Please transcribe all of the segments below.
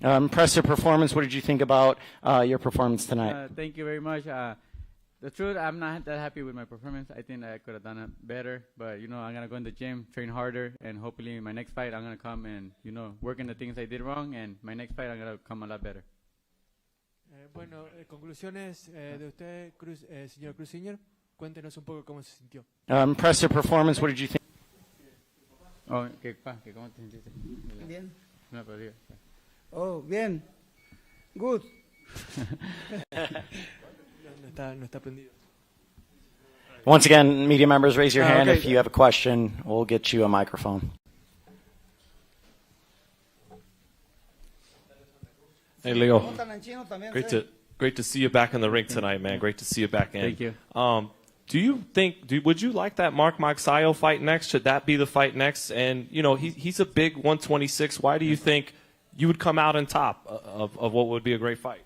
Impressive performance. What did you think about your performance tonight? Thank you very much. The truth, I'm not that happy with my performance. I think I could have done it better. But, I'm going to go in the gym, train harder, and hopefully in my next fight, I'm going to come and, work on the things I did wrong. And my next fight, I'm going to come a lot better. Bueno, conclusiones de usted, señor Cruzinger. Cuéntenos un poco cómo se sintió. Impressive performance. What did you think? Oh, ¿cómo te sentiste? Bien. No, pero diga. Oh, bien. Good. No está prendido. Once again, media members, raise your hand if you have a question. We'll get you a microphone. Hey, Leo. Great to see you back in the ring tonight, man. Great to see you back in. Thank you. Would you like that Mark Magsayo fight next? Should that be the fight next? And, he's a big 126. Why do you think you would come out on top of what would be a great fight?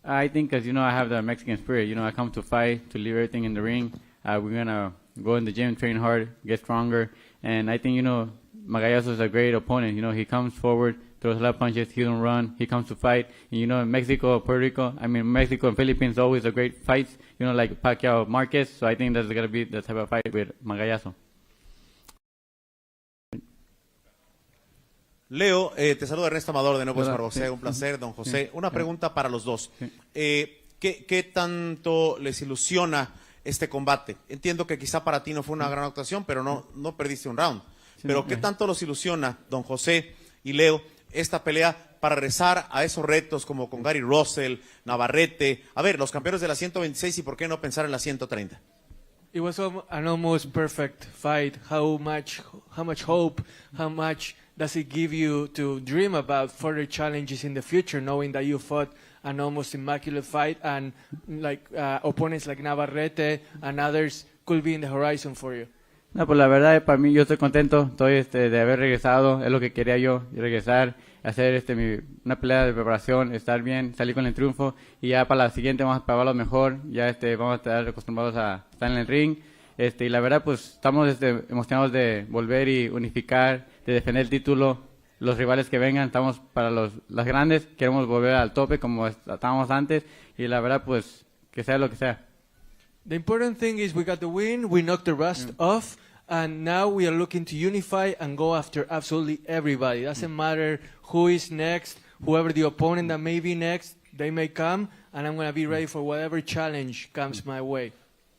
I think because, I have the Mexican spirit. I come to fight, to leave everything in the ring. We're going to go in the gym, train hard, get stronger. And I think, Magallanes is a great opponent. He comes forward, throws a lot of punches, he don't run, he comes to fight. And, in Mexico, Puerto Rico, Mexico and Philippines always a great fights, like Pacquiao, Marquez. So I think that's going to be the type of fight with Magallanes. Leo, te saluda Ernesto Amador de nuevo, Esmar José, un placer, don José. Una pregunta para los dos. ¿Qué tanto les ilusiona este combate? Entiendo que quizá para ti no fue una gran actuación, pero no perdiste un round. Pero ¿qué tanto los ilusiona, don José y Leo, esta pelea para rezar a esos retos como con Gary Russell, Navarrete? A ver, los campeones de la 126 y por qué no pensar en la 130. It was an almost perfect fight. How much hope, how much does it give you to dream about further challenges in the future, knowing that you fought an almost immaculate fight and opponents like Navarrete and others could be in the horizon for you? No, pues la verdad, para mí, yo estoy contento, de haber regresado, es lo que quería yo, regresar, hacer una pelea de preparación, estar bien, salir con el triunfo, y ya para la siguiente vamos a prepararlo mejor, ya vamos a estar acostumbrados a estar en el ring, y la verdad, pues estamos emocionados de volver y unificar, de defender el título, los rivales que vengan, estamos para las grandes, queremos volver al tope como estábamos antes, y la verdad, pues, que sea lo que sea. The important thing is we got the win, we knocked the rust off, and now we are looking to unify and go after absolutely everybody. Doesn't matter who is next, whoever the opponent that may be next, they may come, and I'm going to be ready for whatever challenge comes my way.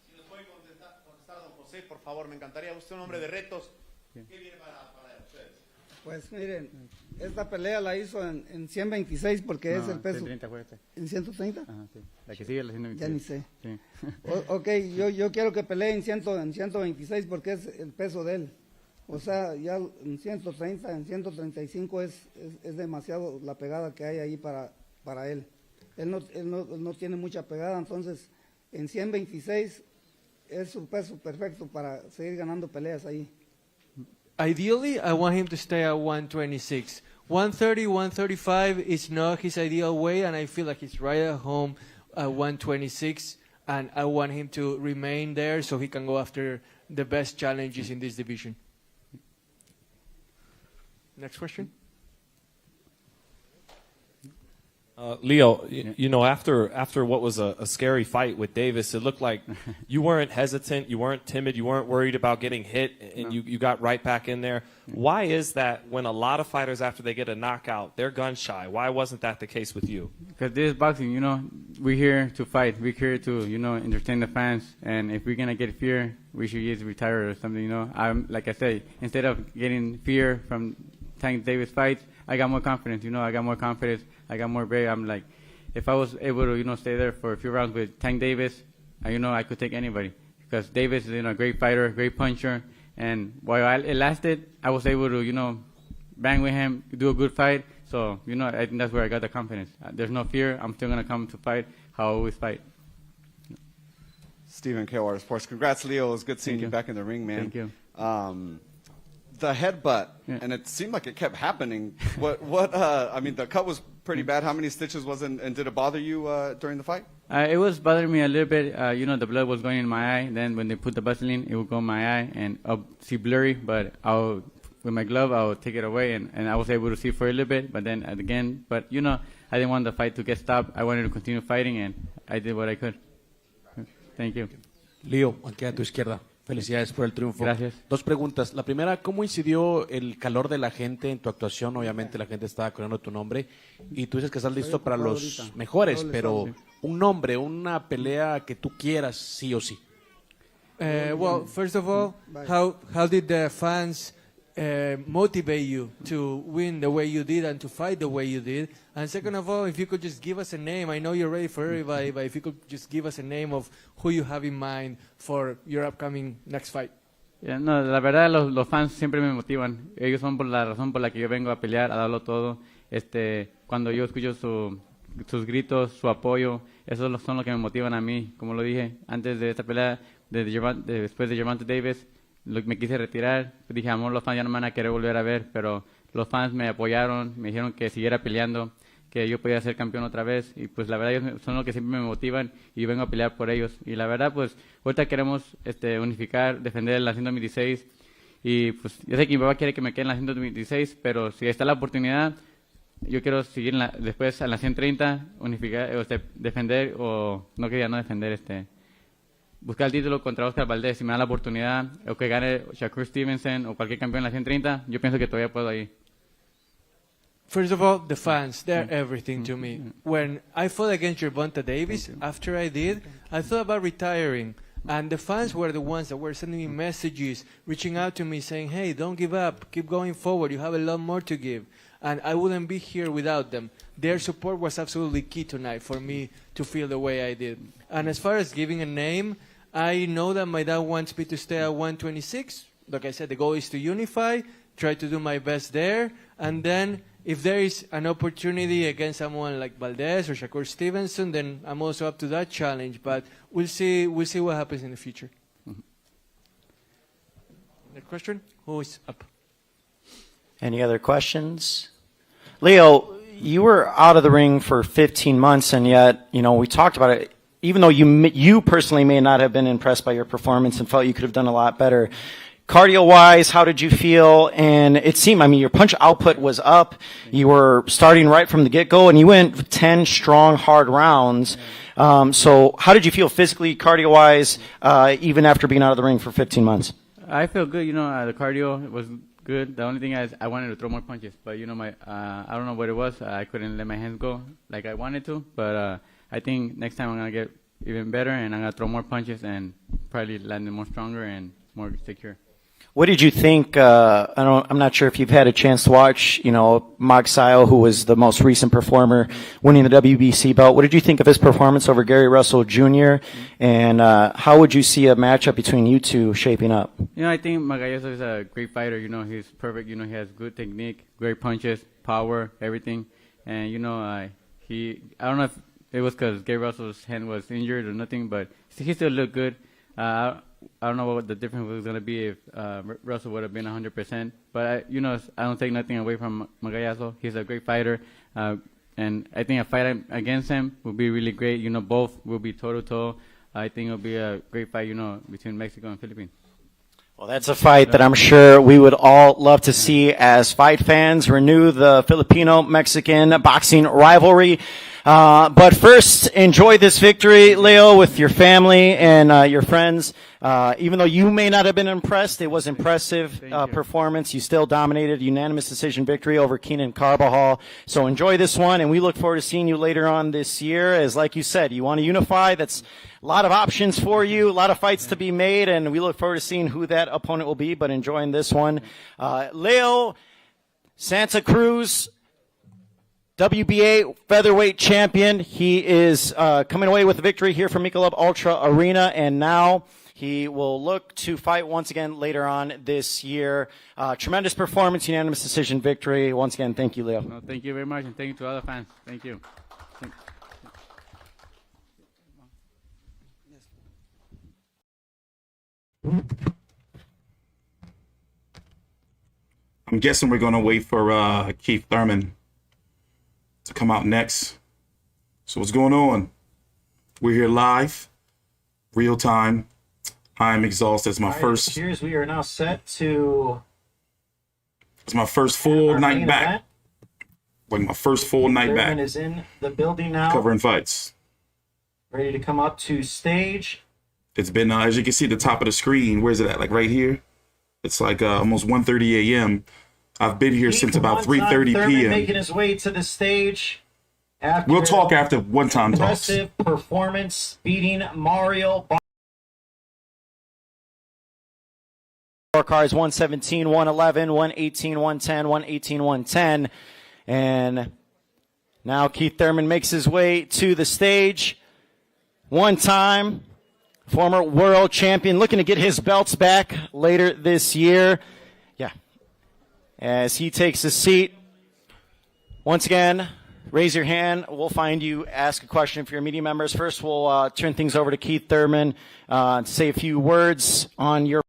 Si nos puede contestar, don José, por favor, me encantaría. Usted un hombre de retos. ¿Qué viene para ustedes? Pues miren, esta pelea la hizo en 126 porque es el peso. 130 fue ¿En 130? Ajá, sí. La que sigue la 126. Ya ni sé. Sí. Ok, yo quiero que pelee en 126 porque es el peso de él. O sea, ya en 130, en 135 es demasiado la pegada que hay ahí para él. Él no tiene mucha pegada, entonces en 126 es un peso perfecto para seguir ganando peleas ahí. Ideally, I want him to stay at 126. 130, 135 is not his ideal way, and I feel like he's right at home at 126, and I want him to remain there so he can go after the best challenges in this division. Next question. Leo, after what was a scary fight with Davis, it looked like you weren't hesitant, you weren't timid, you weren't worried about getting hit, and you got right back in there. Why is that when a lot of fighters, after they get a knockout, they're gun shy? Why wasn't that the case with you? Because this is boxing, we're here to fight. We're here to, entertain the fans. And if we're going to get fear, we should just retire or something, I'm, like I said, instead of getting fear from Tank Davis fights, I got more confidence, I got more confidence. I got more brave. I'm like, if I was able to, stay there for a few rounds with Tank Davis, I could take anybody. Because Davis is, a great fighter, great puncher. And while it lasted, I was able to, bang with him, do a good fight. So, I think that's where I got the confidence. There's no fear. I'm still going to come to fight how I always fight. Stephen, KOR Sports. Congrats, Leo. It was good seeing you back in the ring, man. Thank you. The headbutt, and it seemed like it kept happening. The cut was pretty bad. How many stitches was it, and did it bother you during the fight? It was bothering me a little bit. The blood was going in my eye. Then when they put the Vaseline, it would go in my eye, and I'll see blurry, but I'll with my glove, I would take it away, and I was able to see for a little bit, but then again, but you know, I didn't want the fight to get stopped. I wanted to continue fighting, and I did what I could. Thank you. Leo, aquí a tu izquierda. Felicidades por el triunfo. Gracias. Dos preguntas. La primera, ¿cómo incidió el calor de la gente en tu actuación? Obviamente la gente estaba corriendo tu nombre y tú dices que estás listo para los mejores, pero un nombre, una pelea que tú quieras sí o sí. Well, first of all, how did the fans motivate you to win the way you did and to fight the way you did? And second of all, if you could just give us a name, I know you're ready for everybody, but if you could just give us a name of who you have in mind for your upcoming next fight. Yeah, no, la verdad los fans siempre me motivan. Ellos son por la razón por la que yo vengo a pelear, a darlo todo. Cuando yo escucho sus gritos, su apoyo, esos son los que me motivan a mí. Como lo dije antes de esta pelea, después de Gervonta Davis, me quise retirar. Dije, amor, los fans ya no me van a querer volver a ver, pero los fans me apoyaron, me dijeron que siguiera peleando, que yo podía ser campeón otra vez, y pues la verdad ellos son los que siempre me motivan y yo vengo a pelear por ellos. Y la verdad, pues ahorita queremos unificar, defender la 126, y pues yo sé que mi papá quiere que me quede en la 126, pero si está la oportunidad, yo quiero seguir después a la 130, unificar, defender, o no quería no defender, buscar el título contra Oscar Valdez. Si me da la oportunidad, o que gane Shakur Stevenson o cualquier campeón en la 130, yo pienso que todavía puedo ahí. First of all, the fans, they're everything to me. When I fought against Gervonta Davis, after I did, I thought about retiring. And the fans were the ones that were sending me messages, reaching out to me saying, hey, don't give up, keep going forward, you have a lot more to give. And I wouldn't be here without them. Their support was absolutely key tonight for me to feel the way I did. And as far as giving a name, I know that my dad wants me to stay at 126. Like I said, the goal is to unify, try to do my best there, and then if there is an opportunity against someone like Valdez or Shakur Stevenson, then I'm also up to that challenge. But we'll see what happens in the future. Next question? Who is up? Any other questions? Leo, you were out of the ring for 15 months, and yet, you know, we talked about it. Even though you personally may not have been impressed by your performance and felt you could have done a lot better, cardio-wise, how did you feel? And it seemed, I mean, your punch output was up. You were starting right from the get-go, and you went 10 strong, hard rounds. So how did you feel physically, cardio-wise, even after being out of the ring for 15 months? I feel good. You know, the cardio was good. The only thing is I wanted to throw more punches, but you know, I don't know what it was. I couldn't let my hands go like I wanted to, but I think next time I'm gonna get even better, and I'm gonna throw more punches and probably land more stronger and more secure. What did you think? I'm not sure if you've had a chance to watch, you know, Magsayo, who was the most recent performer winning the WBC belt. What did you think of his performance over Gary Russell Jr.? And how would you see a matchup between you two shaping up? You know, I think Magallanes is a great fighter. You know, he's perfect. You know, he has good technique, great punches, power, everything. And, you know, I don't know if it was because Gary Russell's hand was injured or nothing, but he still looked good. I don't know what the difference was going to be if Russell would have been 100%. But, you know, I don't take nothing away from Magallanes. He's a great fighter. And I think a fight against him would be really great. You know, both will be toe-to-toe. I think it'll be a great fight, you know, between Mexico and Philippines. Well, that's a fight that I'm sure we would all love to see as fight fans renew the Filipino-Mexican boxing rivalry. But first, enjoy this victory, Leo, with your family and your friends. Even though you may not have been impressed, it was impressive performance. You still dominated, unanimous decision victory over Keenan Carbajal. So enjoy this one, and we look forward to seeing you later on this year. As like you said, you want to unify. That's a lot of options for you, a lot of fights to be made, and we look forward to seeing who that opponent will be, but enjoying this one. Leo Santa Cruz, WBA featherweight champion. He is coming away with a victory here from Michelob Ultra Arena, and now he will look to fight once again later on this year. Tremendous performance, unanimous decision victory. Once again, thank you, Leo. No, thank you very much, and thank you to all the fans. Thank you. I'm guessing we're going to wait for Keith Thurman to come out next. So what's going on? We're here live, real time. I'm exhausted. It's my first. Cheers. We are now set to It's my first full Our night main back. event, Like my first full night Thurman back is in the building now, covering fights. ready to come up to stage. It's been, as you can see at the top of the screen, where's it at? Like right here. It's like almost 1:30 a.m. I've been here since about 3:30 Thurman p.m. making his way to the stage. After We'll talk after one-time talks. impressive performance, beating Mario. Scorecards 117, 111, 118, 110, 118, 110. And now Keith Thurman makes his way to the stage. One time, former world champion, looking to get his belts back later this year. Yeah. As he takes a seat. Once again, raise your hand. We'll find you. Ask a question for your media members. First, we'll turn things over to Keith Thurman to say a few words on your.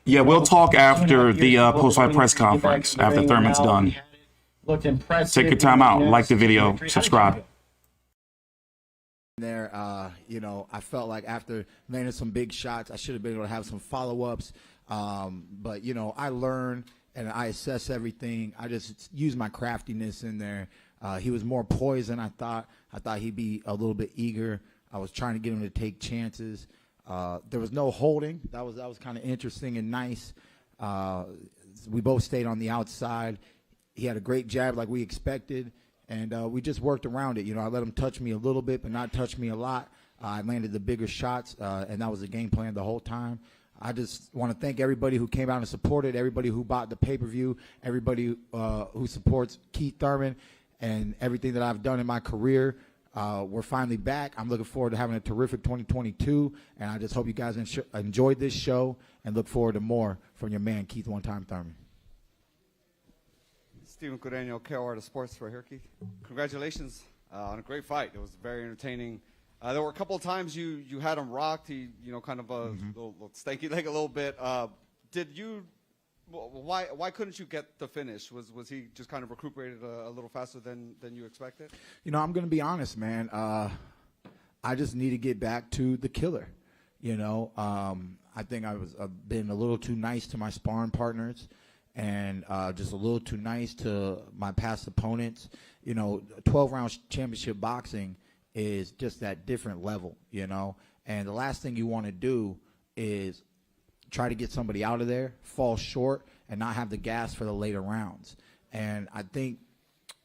Yeah, we'll talk after the post-fight press conference, after Thurman's done. Looked impressive. Take your time out, like the video, subscribe. There, you know, I felt like after landing some big shots, I should have been able to have some follow-ups. But, you know, I learned and I assess everything. I just use my craftiness in there. He was more poised than I thought. I thought he'd be a little bit eager. I was trying to get him to take chances. There was no holding. That was kind of interesting and nice. We both stayed on the outside. He had a great jab like we expected, and we just worked around it. You know, I let him touch me a little bit, but not touch me a lot. I landed the bigger shots, and that was the game plan the whole time. I just want to thank everybody who came out and supported, everybody who bought the pay-per-view, everybody who supports Keith Thurman and everything that I've done in my career. We're finally back. I'm looking forward to having a terrific 2022, and I just hope you guys enjoyed this show and look forward to more from your man, Keith One Time Thurman. Steven Correño, KOR Sports for here, Keith. Congratulations on a great fight. It was very entertaining. There were a couple of times you had him rocked. He, you know, kind of a little stanky leg a little bit. Did you? Why couldn't you get the finish? Was he just kind of recuperated a little faster than you expected? You know, I'm going to be honest, man. I just need to get back to the killer. You know, I think I've been a little too nice to my sparring partners, and just a little too nice to my past opponents. You know, 12-round championship boxing is just that different level, you know. And the last thing you want to do is try to get somebody out of there, fall short, and not have the gas for the later rounds. And I think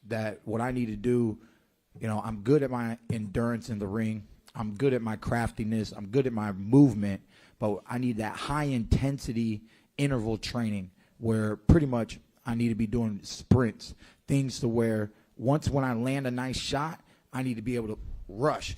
that what I need to do, you know, I'm good at my endurance in the ring. I'm good at my craftiness. I'm good at my movement. But I need that high-intensity interval training where pretty much I need to be doing sprints, things to where once when I land a nice shot, I need to be able to rush,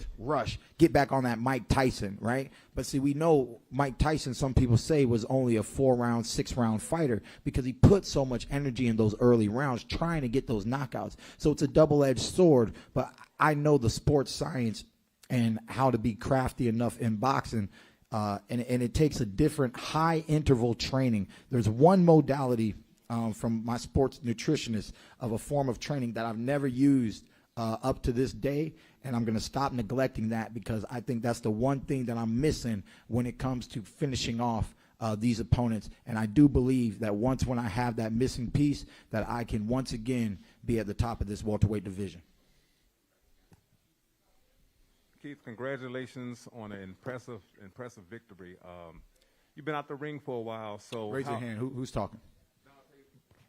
get back on that Mike Tyson, right? But see, we know Mike Tyson, some people say, was only a 4-round, 6-round fighter because he put so much energy in those early rounds trying to get those knockouts. So it's a double-edged sword, but I know the sports science and how to be crafty enough in boxing, and it takes a different high-interval training. There's one modality from my sports nutritionist of a form of training that I've never used up to this day, and I'm going to stop neglecting that because I think that's the one thing that I'm missing when it comes to finishing off these opponents. And I do believe that once when I have that missing piece, that I can once again be at the top of this welterweight division. Keith, congratulations on an impressive victory. You've been out the ring for a while, so raise your hand. Who's talking?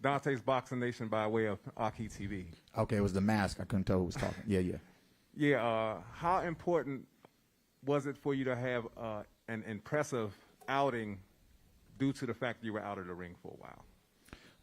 Dante's Boxing Nation by way of Aki TV. Okay, it was the mask. I couldn't tell who was talking. Yeah. Yeah, how important was it for you to have an impressive outing due to the fact that you were out of the ring for a while?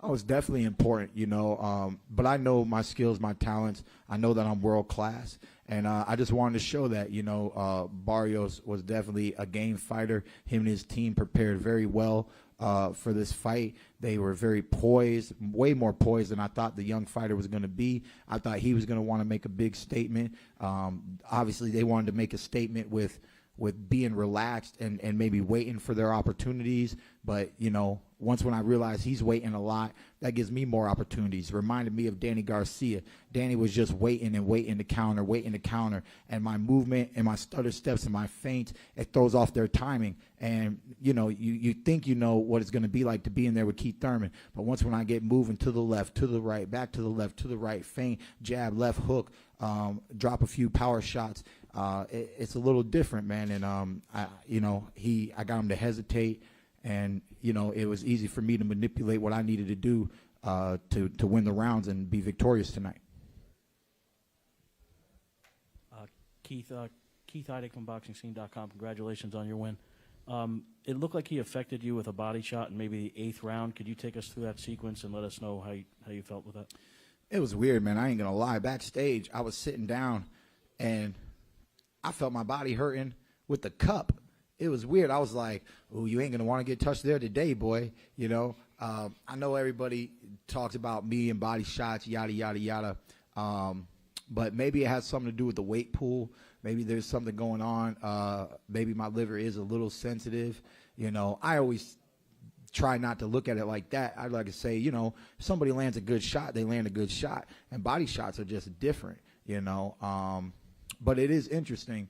Oh, it's definitely important, you know, but I know my skills, my talents. I know that I'm world class, and I just wanted to show that, you know, Barrios was definitely a game fighter. Him and his team prepared very well for this fight. They were very poised, way more poised than I thought the young fighter was going to be. I thought he was going to want to make a big statement. Obviously, they wanted to make a statement with with being relaxed and maybe waiting for their opportunities. But, you know, once when I realized he's waiting a lot, that gives me more opportunities. Reminded me of Danny Garcia. Danny was just waiting to counter. And my movement and my stutter steps and my feints, it throws off their timing. And, you know, you think you know what it's going to be like to be in there with Keith Thurman. But once when I get moving to the left, to the right, back to the left, to the right, feint, jab, left hook, drop a few power shots, it's a little different, man. And, I got him to hesitate. And, you know, it was easy for me to manipulate what I needed to do to win the rounds and be victorious tonight. Keith Heidig from BoxingScene.com. Congratulations on your win. It looked like he affected you with a body shot in maybe the 8th round. Could you take us through that sequence and let us know how you felt with that? It was weird, man. I ain't going to lie. Backstage, I was sitting down, and I felt my body hurting with the cup. It was weird. I was like, "Ooh, you ain't gonna want to get touched there today, boy." You know, I know everybody talks about me and body shots, yada yada yada, but maybe it has something to do with the weight pool. Maybe there's something going on. Maybe my liver is a little sensitive. You know, I always try not to look at it like that. I'd like to say, you know, if somebody lands a good shot, they land a good shot, and body shots are just different. You know, but it is interesting.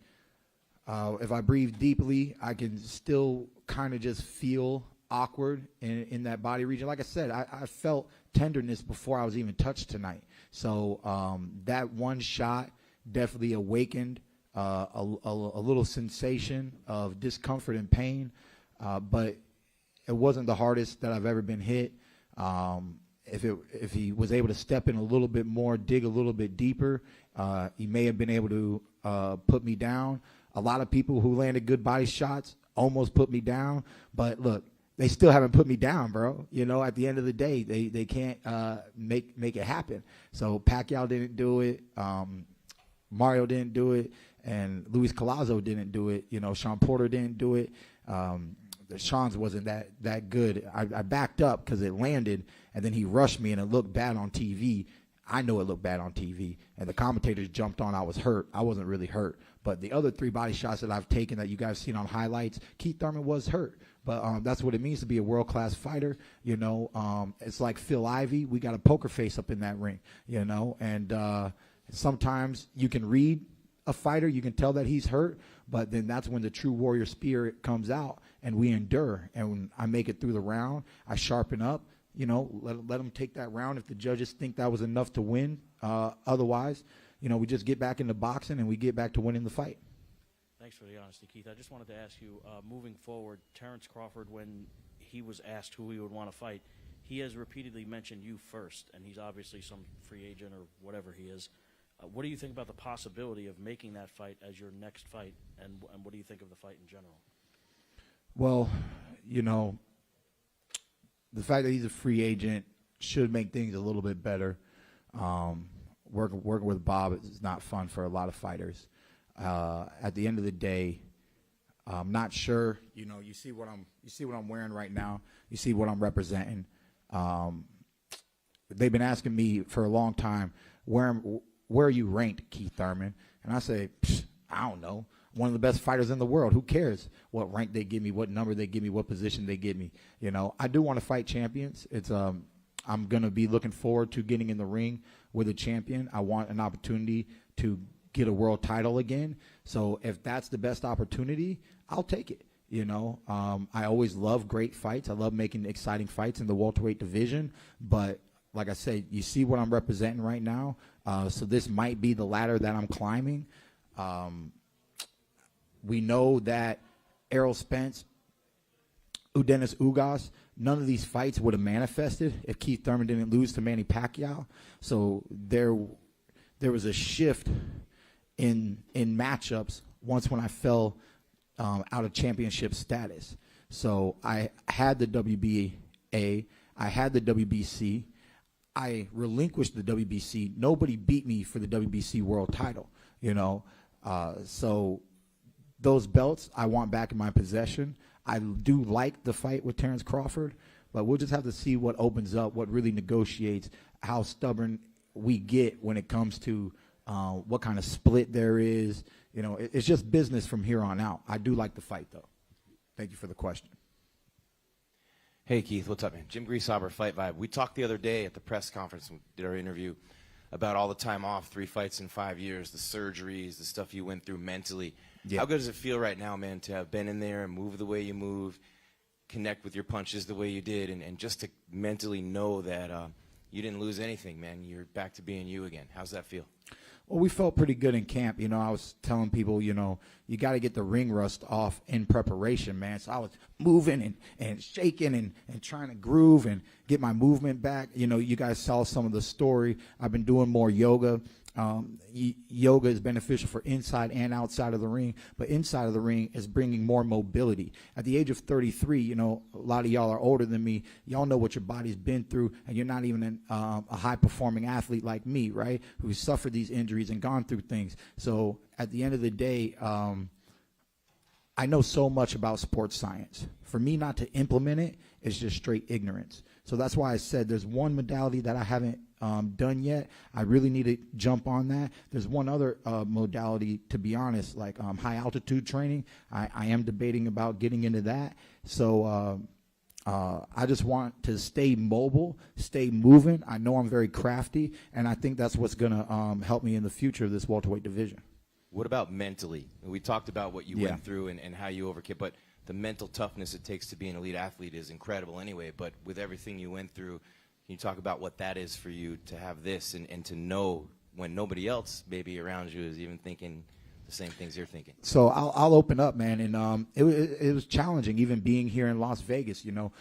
If I breathe deeply, I can still kind of just feel awkward in that body region. Like I said, I felt tenderness before I was even touched tonight. So that one shot definitely awakened a little sensation of discomfort and pain, but it wasn't the hardest that I've ever been hit. If he was able to step in a little bit more, dig a little bit deeper, he may have been able to put me down. A lot of people who landed good body shots almost put me down, but look, they still haven't put me down, bro. You know, at the end of the day, they can't make it happen. So Pacquiao didn't do it, Mario didn't do it, and Luis Collazo didn't do it. You know, Sean Porter didn't do it. Sean's wasn't that good. I backed up because it landed, and then he rushed me, and it looked bad on TV. I know it looked bad on TV, and the commentators jumped on I was hurt. I wasn't really hurt. But the other 3 body shots that I've taken that you guys seen on highlights, Keith Thurman was hurt. But that's what it means to be a world-class fighter. You know, it's like Phil Ivey. We got a poker face up in that ring, you know. And sometimes you can read a fighter. You can tell that he's hurt. But then that's when the true warrior spirit comes out, and we endure. And when I make it through the round, I sharpen up. You know, let them take that round if the judges think that was enough to win. Otherwise, you know, we just get back into boxing and we get back to winning the fight. Thanks for the honesty, Keith. I just wanted to ask you, moving forward, Terrence Crawford, when he was asked who he would want to fight, he has repeatedly mentioned you first, and he's obviously some free agent or whatever he is. What do you think about the possibility of making that fight as your next fight, and what do you think of the fight in general? Well, you know, the fact that he's a free agent should make things a little bit better. Working with Bob is not fun for a lot of fighters. At the end of the day, I'm not sure. You know, you see what I'm wearing right now. You see what I'm representing. They've been asking me for a long time, where are you ranked, Keith Thurman? And I say, I don't know. One of the best fighters in the world. Who cares what rank they give me, what number they give me, what position they give me? You know, I do want to fight champions. It's I'm going to be looking forward to getting in the ring with a champion. I want an opportunity to get a world title again. So if that's the best opportunity, I'll take it. You know, I always love great fights. I love making exciting fights in the welterweight division. But like I said, you see what I'm representing right now. So this might be the ladder that I'm climbing. We know that Errol Spence, Dennis Ugas, none of these fights would have manifested if Keith Thurman didn't lose to Manny Pacquiao. So there was a shift in matchups once when I fell out of championship status. So I had the WBA, I had the WBC, I relinquished the WBC. Nobody beat me for the WBC world title, you know. So those belts I want back in my possession. I do like the fight with Terrence Crawford, but we'll just have to see what opens up, what really negotiates, how stubborn we get when it comes to what kind of split there is. You know, it's just business from here on out. I do like the fight, though. Thank you for the question. Hey, Keith, what's up, man? Jim Greaseober, Fight Vibe. We talked the other day at the press conference, we did our interview, about all the time off, 3 fights in 5 years, the surgeries, the stuff you went through mentally. Yeah. How good does it feel right now, man, to have been in there and move the way you moved, connect with your punches the way you did, and just to mentally know that you didn't lose anything, man. You're back to being you again. How's that feel? Well, we felt pretty good in camp. You know, I was telling people, you know, you got to get the ring rust off in preparation, man. So I was moving and shaking and trying to groove and get my movement back. You know, you guys saw some of the story. I've been doing more yoga. Yoga is beneficial for inside and outside of the ring, but inside of the ring is bringing more mobility. At the age of 33, you know, a lot of y'all are older than me. Y'all know what your body's been through, and you're not even a high-performing athlete like me, right, who's suffered these injuries and gone through things. So at the end of the day, I know so much about sports science. For me not to implement it is just straight ignorance. So that's why I said there's one modality that I haven't done yet. I really need to jump on that. There's one other modality, to be honest, like high altitude training. I am debating about getting into that. So I just want to stay mobile, stay moving. I know I'm very crafty, and I think that's what's going to help me in the future of this welterweight division. What about mentally? We talked about what you went through and how you overcame, but the mental toughness it takes to be an elite athlete is incredible anyway. But with everything you went through, can you talk about what that is for you to have this and to know when nobody else maybe around you is even thinking the same things you're thinking? So I'll open up, man, and it was challenging even being here in Las Vegas. You know,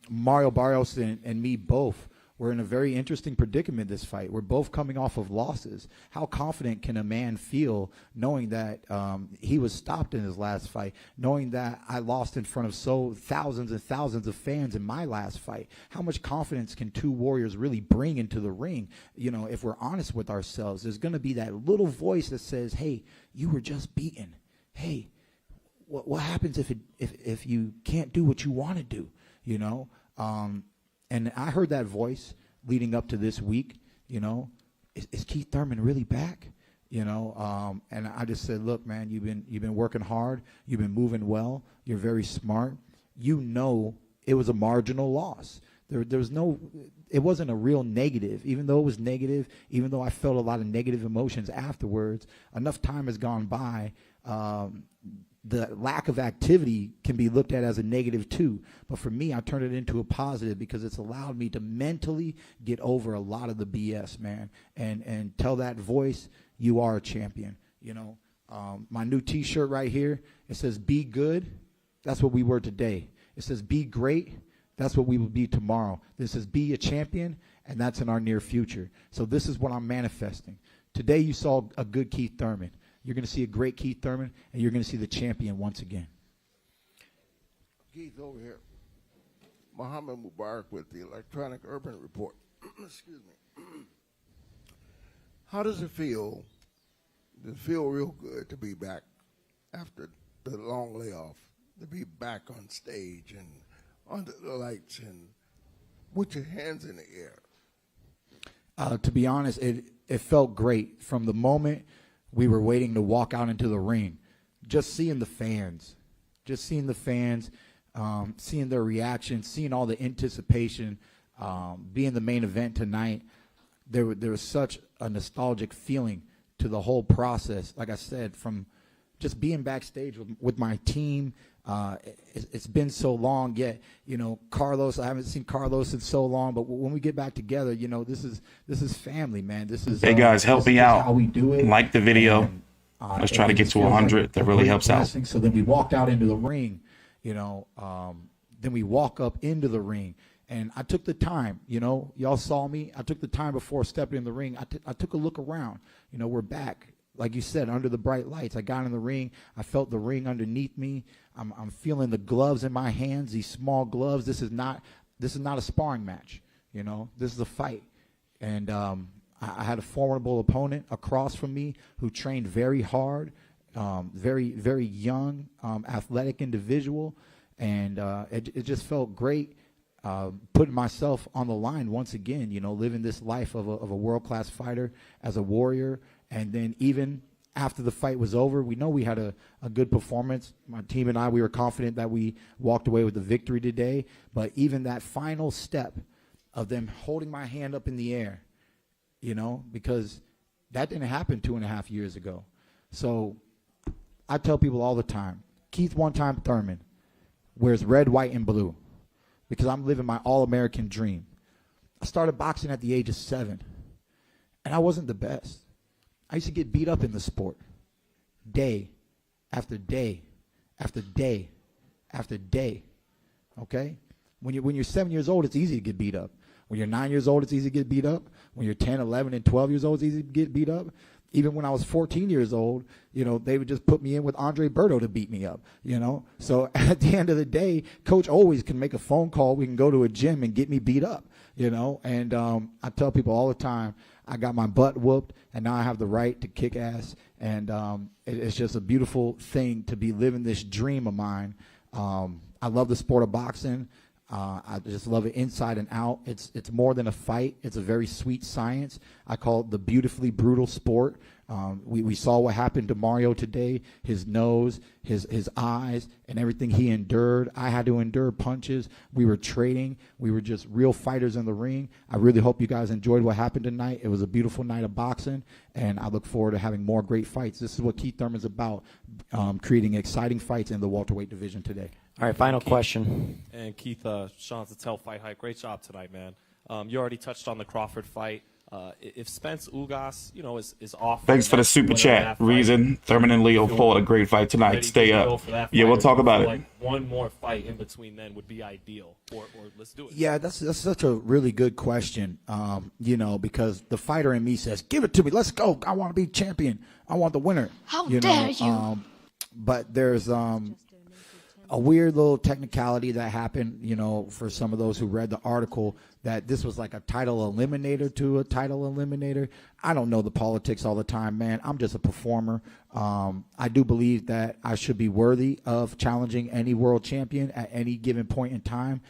Mario Barrios and me both were in a very interesting predicament this fight. We're both coming off of losses. How confident can a man feel knowing that he was stopped in his last fight, knowing that I lost in front of thousands and thousands of fans in my last fight? How much confidence can two warriors really bring into the ring? You know, if we're honest with ourselves, there's going to be that little voice that says, hey, you were just beaten. Hey, what happens if you can't do what you want to do, you know? And I heard that voice leading up to this week, you know, is Keith Thurman really back? You know, and I just said, look, man, you've been working hard. You've been moving well. You're very smart. You know it was a marginal loss. There was no, it wasn't a real negative. Even though it was negative, even though I felt a lot of negative emotions afterwards, enough time has gone by. The lack of activity can be looked at as a negative too. But for me, I turned it into a positive because it's allowed me to mentally get over a lot of the BS, man, and tell that voice, you are a champion. You know, my new T-shirt right here, it says, be good. That's what we were today. It says, be great. That's what we will be tomorrow. This is be a champion, and that's in our near future. So this is what I'm manifesting. Today you saw a good Keith Thurman. You're going to see a great Keith Thurman, and you're going to see the champion once again. Keith, over here. Muhammad Mubarak with the Electronic Urban Report. Excuse me. How does it feel? Does it feel real good to be back after the long layoff, to be back on stage and under the lights and with your hands in the air? To be honest, it felt great from the moment we were waiting to walk out into the ring. Just seeing the fans, seeing their reaction, seeing all the anticipation, being the main event tonight. There was such a nostalgic feeling to the whole process. Like I said, from just being backstage with my team. It's been so long, yet, you know, Carlos, I haven't seen Carlos in so long, but when we get back together, you know, this is family, man. This is hey guys, help me out. How we do it. Like the video. Let's try to get to 100. That really helps out. So then we walked out into the ring, you know, then we walk up into the ring. And I took the time, you know, y'all saw me. I took the time before stepping in the ring. I took a look around. You know, we're back. Like you said, under the bright lights. I got in the ring. I felt the ring underneath me. I'm feeling the gloves in my hands, these small gloves. This is not a sparring match. You know, this is a fight. And I had a formidable opponent across from me who trained very hard, very, very young, athletic individual. And it just felt great. putting myself on the line once again, living this life of a world-class fighter as a warrior. And then even after the fight was over, we know we had a good performance. My team and I, we were confident that we walked away with the victory today. But even that final step of them holding my hand up in the air, because that didn't happen 2.5 years ago. So I tell people all the time, Keith one-time Thurman wears red, white, and blue because I'm living my all-American dream. I started boxing at the age of 7, and I wasn't the best. I used to get beat up in the sport day after day after day after day, okay? When you're 7 years old, it's easy to get beat up. When you're 9 years old, it's easy to get beat up. When you're 10, 11, and 12 years old, it's easy to get beat up. Even when I was 14 years old, they would just put me in with Andre Berto to beat me up, So at the end of the day, Coach always can make a phone call. We can go to a gym and get me beat up, And I tell people all the time, I got my butt whooped, and now I have the right to kick ass. And it's just a beautiful thing to be living this dream of mine. I love the sport of boxing. I just love it inside and out. It's more than a fight. It's a very sweet science. I call it the beautifully brutal sport. We saw what happened to Mario today, his nose, his eyes, and everything he endured. I had to endure punches. We were trading. We were just real fighters in the ring. I really hope you guys enjoyed what happened tonight. It was a beautiful night of boxing, and I look forward to having more great fights. This is what Keith Thurman's about, creating exciting fights in the welterweight division today. All right, final question. And Keith, Sean Zattel, Fight Hype, great job tonight, man. You already touched on the Crawford fight. If Spence Ugas, is off. Thanks for the super chat. Reason, Thurman and Leo fought a great fight tonight. Stay up. Yeah, we'll talk about it. Like one more fight in between then would be ideal, or let's do it. Yeah, that's such a really good question. Because the fighter in me says, "Give it to me. Let's go. I want to be champion. I want the winner." How dare you? But there's a weird little technicality that happened, for some of those who read the article, that this was like a title eliminator to a title eliminator. I don't know the politics all the time, man. I'm just a performer. I do believe that I should be worthy of challenging any world champion at any given point in time,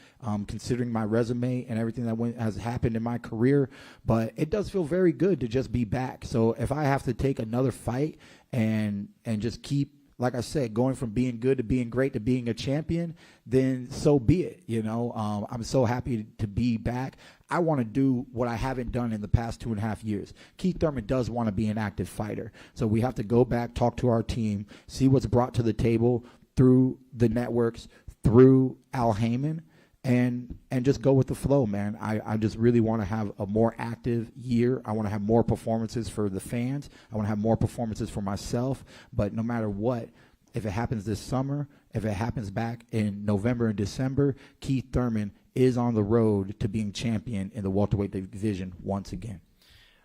considering my resume and everything that has happened in my career. But it does feel very good to just be back. So if I have to take another fight and just keep, like I said, going from being good to being great to being a champion, then so be it. I'm so happy to be back. I want to do what I haven't done in the past 2.5 years. Keith Thurman does want to be an active fighter. So we have to go back, talk to our team, see what's brought to the table through the networks, through Al Heyman, and just go with the flow, man. I just really want to have a more active year. I want to have more performances for the fans. I want to have more performances for myself. But no matter what, if it happens this summer, if it happens back in November and December, Keith Thurman is on the road to being champion in the welterweight division once again.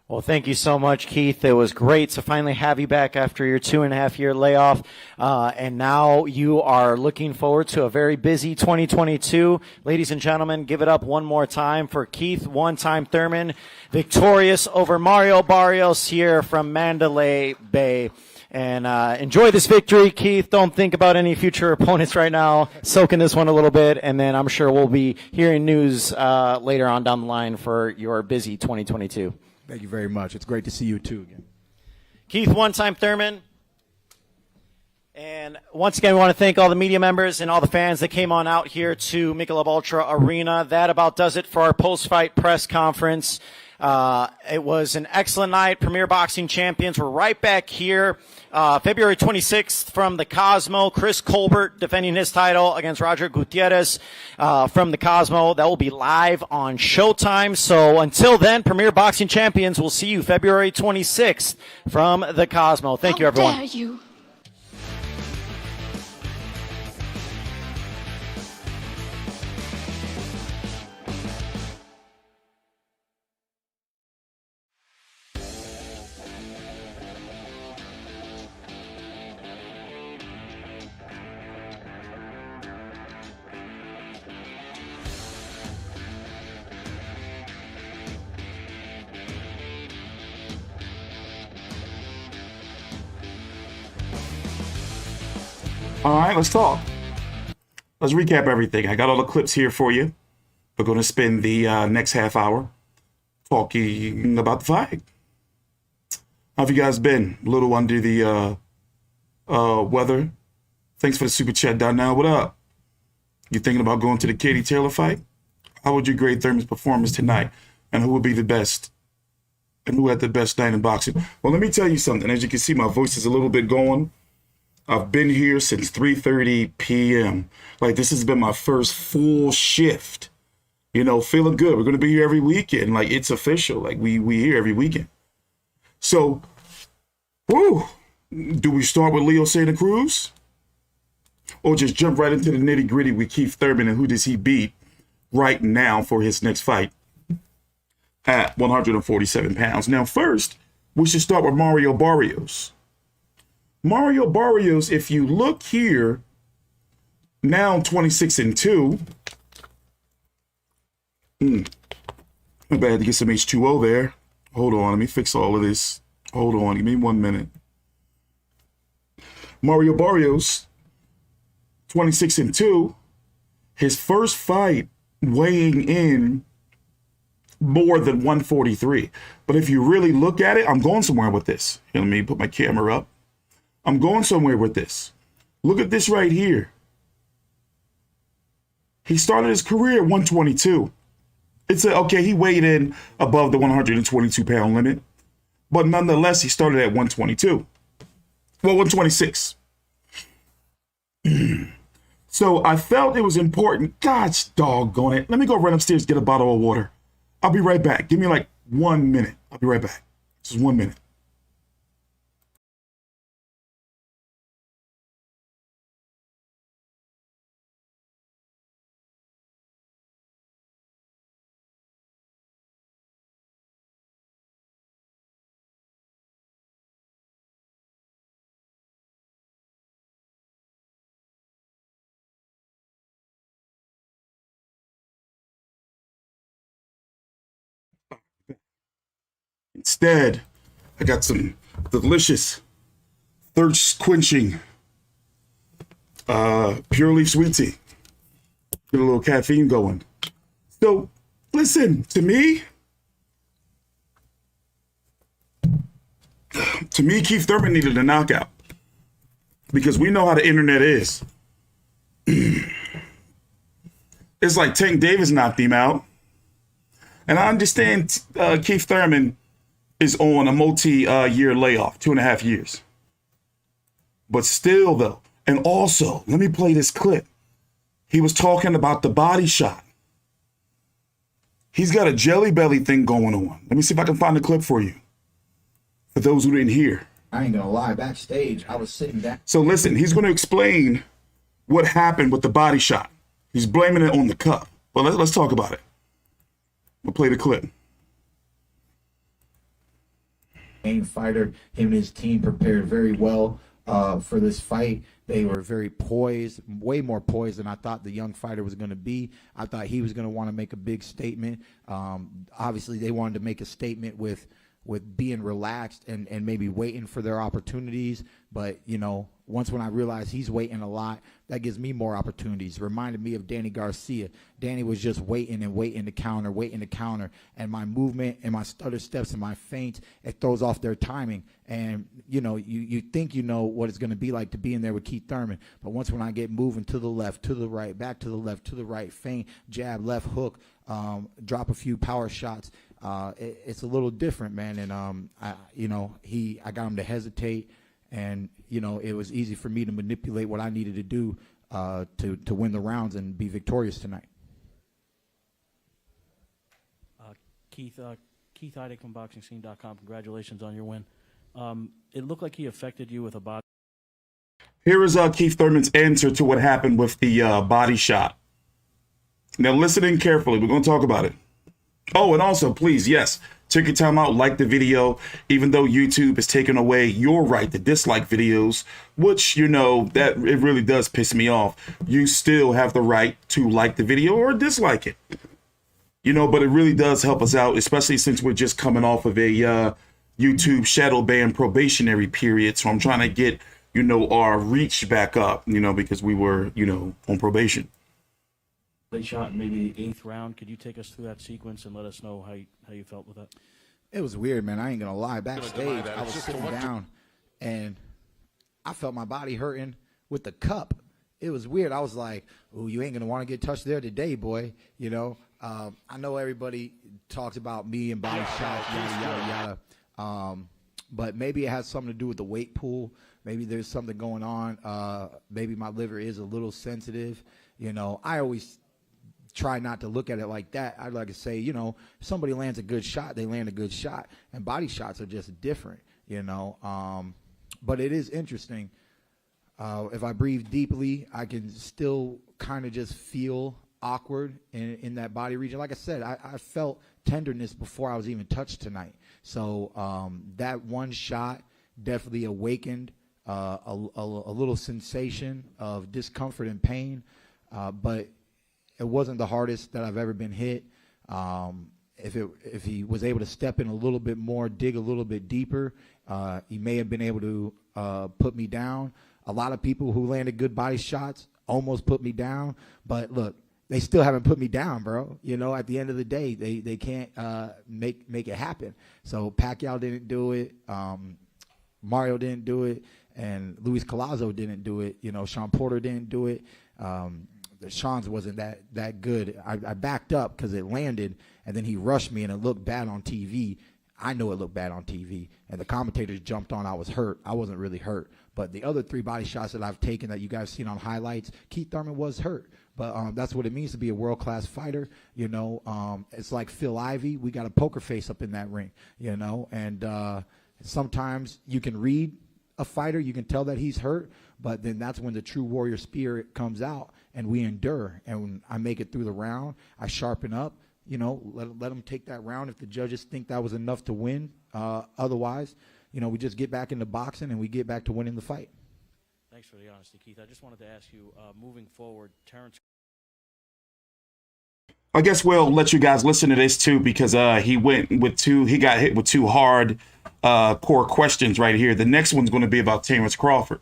Well, thank you so much, Keith. It was great to finally have you back after your 2.5-year layoff. And now you are looking forward to a very busy 2022. Ladies and gentlemen, give it up one more time for Keith one-time Thurman, victorious over Mario Barrios here from Mandalay Bay. And enjoy this victory, Keith. Don't think about any future opponents right now. Soak in this one a little bit, and then I'm sure we'll be hearing news later on down the line for your busy 2022. Thank you very much. It's great to see you, too, again. Keith one-time Thurman. And once again, we want to thank all the media members and all the fans that came on out here to Michelob Ultra Arena. That about does it for our post-fight press conference. It was an excellent night. Premier Boxing Champions. We're right back here. February 26th from the Cosmo. Chris Colbert defending his title against Roger Gutierrez from the Cosmo. That will be live on Showtime. So until then, Premier Boxing Champions, we'll see you February 26th from the Cosmo. Thank you, everyone. How dare you? All right, let's talk. Let's recap everything. I got all the clips here for you. We're going to spend the next half hour talking about the fight. How have you guys been? A little under the weather. Thanks for the super chat, Donnell. What up? You thinking about going to the Katie Taylor fight? How would you grade Thurman's performance tonight? And who would be the best? And who had the best night in boxing? Well, let me tell you something. As you can see, my voice is a little bit going. I've been here since 3:30 p.m. Like, this has been my first full shift. You know, feeling good. We're going to be here every weekend. Like, it's official. Like, we here every weekend. So, woo. Do we start with Leo Santa Cruz? Or just jump right into the nitty gritty with Keith Thurman and who does he beat right now for his next fight at 147 pounds? Now, first, we should start with Mario Barrios. Mario Barrios, if you look here, now 26-2. I had to get some H2O there. Hold on, let me fix all of this. Hold on, give me 1 minute. Mario Barrios, 26-2. His first fight weighing in more than 143. But if you really look at it, I'm going somewhere with this. Here, let me put my camera up. I'm going somewhere with this. Look at this right here. He started his career at 122. Okay, he weighed in above the 122 pound limit, but nonetheless, he started at 122. Well, 126. So I felt it was important. Gosh, doggone it. Let me go run upstairs, get a bottle of water. I'll be right back. Give me like 1 minute. I'll be right back. Just 1 minute. Instead, I got some delicious, thirst-quenching, pure leaf sweet tea. Get a little caffeine going. So, listen, to me, Keith Thurman needed a knockout. Because we know how the internet is. It's like Tank Davis knocked him out. And I understand Keith Thurman is on a multi-year layoff, 2.5 years. But still, though, and also, let me play this clip. He was talking about the body shot. He's got a jelly belly thing going on. Let me see if I can find the clip for you. For those who didn't hear. I ain't gonna lie, backstage, I was sitting down. So listen, he's going to explain what happened with the body shot. He's blaming it on the cup. Well, let's talk about it. We'll play the clip. Fighter, him and his team prepared very well for this fight. They were very poised, way more poised than I thought the young fighter was going to be. I thought he was going to want to make a big statement. Obviously, they wanted to make a statement with being relaxed and maybe waiting for their opportunities. But, you know, once when I realized he's waiting a lot, that gives me more opportunities. It reminded me of Danny Garcia. Danny was just waiting to counter. And my movement and my stutter steps and my feints, it throws off their timing. And, you know, you think you know what it's going to be like to be in there with Keith Thurman. But once when I get moving to the left, to the right, back to the left, to the right, feint, jab, left hook, drop a few power shots, it's a little different, man. And, I got him to hesitate. And, you know, it was easy for me to manipulate what I needed to do to win the rounds and be victorious tonight. Keith Heidick from BoxingScene.com. Congratulations on your win. It looked like he affected you with a body. Here is Keith Thurman's answer to what happened with the body shot. Now, listen in carefully. We're going to talk about it. Oh, and also, please, yes, take your time out, like the video, even though YouTube has taken away your right to dislike videos, which, you know, that it really does piss me off. You still have the right to like the video or dislike it. You know, but it really does help us out, especially since we're just coming off of a YouTube shadow ban probationary period. So I'm trying to get, you know, our reach back up, you know, because we were, you know, on probation. Late shot, maybe 8th round. Could you take us through that sequence and let us know how you felt with that? It was weird, man. I ain't gonna lie. Backstage, I was sitting down, and I felt my body hurting with the cup. It was weird. I was like, "Ooh, you ain't gonna want to get touched there today, boy." You know. I know everybody talks about me and body shots, yada yada yada. But maybe it has something to do with the weight pool. Maybe there's something going on. Maybe my liver is a little sensitive. You know, I always try not to look at it like that. I'd like to say, you know, if somebody lands a good shot, they land a good shot. And body shots are just different, you know. But it is interesting. If I breathe deeply, I can still kind of just feel awkward in that body region. Like I said, I felt tenderness before I was even touched tonight. So that one shot definitely awakened a little sensation of discomfort and pain. But it wasn't the hardest that I've ever been hit. If he was able to step in a little bit more, dig a little bit deeper, he may have been able to put me down. A lot of people who landed good body shots almost put me down. But look, they still haven't put me down, bro. You know, at the end of the day, they can't make it happen. So Pacquiao didn't do it. Mario didn't do it. And Luis Collazo didn't do it. You know, Sean Porter didn't do it. Sean's wasn't that good. I backed up because it landed, and then he rushed me, and it looked bad on TV. I know it looked bad on TV, and the commentators jumped on I was hurt. I wasn't really hurt. But the other 3 body shots that I've taken that you guys seen on highlights, Keith Thurman was hurt. But that's what it means to be a world-class fighter. You know, it's like Phil Ivey. We got a poker face up in that ring, you know. And sometimes you can read a fighter. You can tell that he's hurt. But then that's when the true warrior spirit comes out, and we endure. And when I make it through the round, I sharpen up. You know, let them take that round if the judges think that was enough to win. Otherwise, you know, we just get back into boxing and we get back to winning the fight. Thanks for the honesty, Keith. I just wanted to ask you, moving forward, Terrence. I guess we'll let you guys listen to this too, because he got hit with 2 hard core questions right here. The next one's going to be about Terrence Crawford.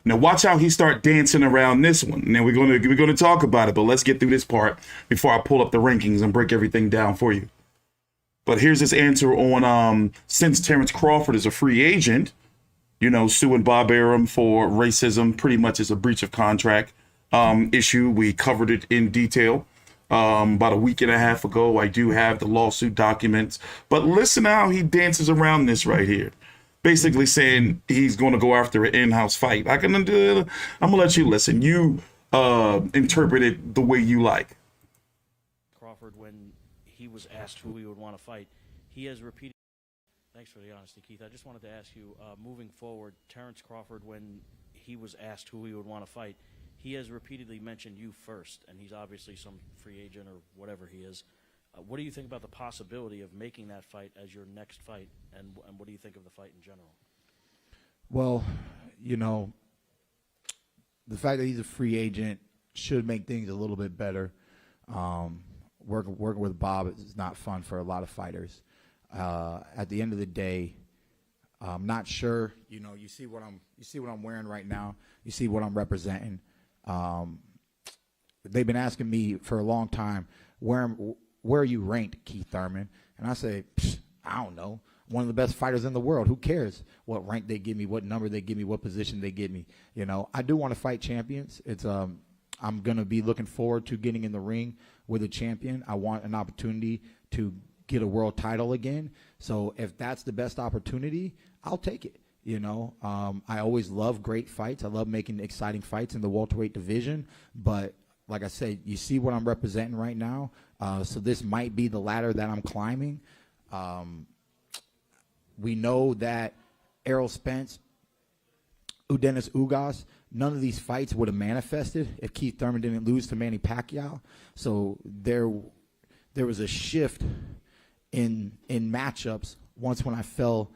Now watch how he start dancing around this one. Now we're going to talk about it, but let's get through this part before I pull up the rankings and break everything down for you. But here's his answer on since Terrence Crawford is a free agent, you know, suing Bob Arum for racism pretty much is a breach of contract issue. We covered it in detail about a week and a half ago. I do have the lawsuit documents, but listen how he dances around this right here. Basically saying he's going to go after an in-house fight. I'm going to let you listen. You interpret it the way you like. Crawford, when he was asked who he would want to fight, he has repeated. Thanks for the honesty, Keith. I just wanted to ask you, moving forward, Terrence Crawford, when he was asked who he would want to fight, he has repeatedly mentioned you first, and he's obviously some free agent or whatever he is. What do you think about the possibility of making that fight as your next fight, and what do you think of the fight in general? Well, you know, the fact that he's a free agent should make things a little bit better. Working with Bob is not fun for a lot of fighters. At the end of the day, I'm not sure. You know, you see what I'm wearing right now. You see what I'm representing. They've been asking me for a long time, where are you ranked, Keith Thurman? And I say, I don't know. One of the best fighters in the world. Who cares what rank they give me, what number they give me, what position they give me? You know, I do want to fight champions. It's I'm going to be looking forward to getting in the ring with a champion. I want an opportunity to get a world title again. So if that's the best opportunity, I'll take it. You know, I always love great fights. I love making exciting fights in the welterweight division. But like I said, you see what I'm representing right now. So this might be the ladder that I'm climbing. We know that Errol Spence, Dennis Ugas, none of these fights would have manifested if Keith Thurman didn't lose to Manny Pacquiao. So there was a shift in matchups once when I fell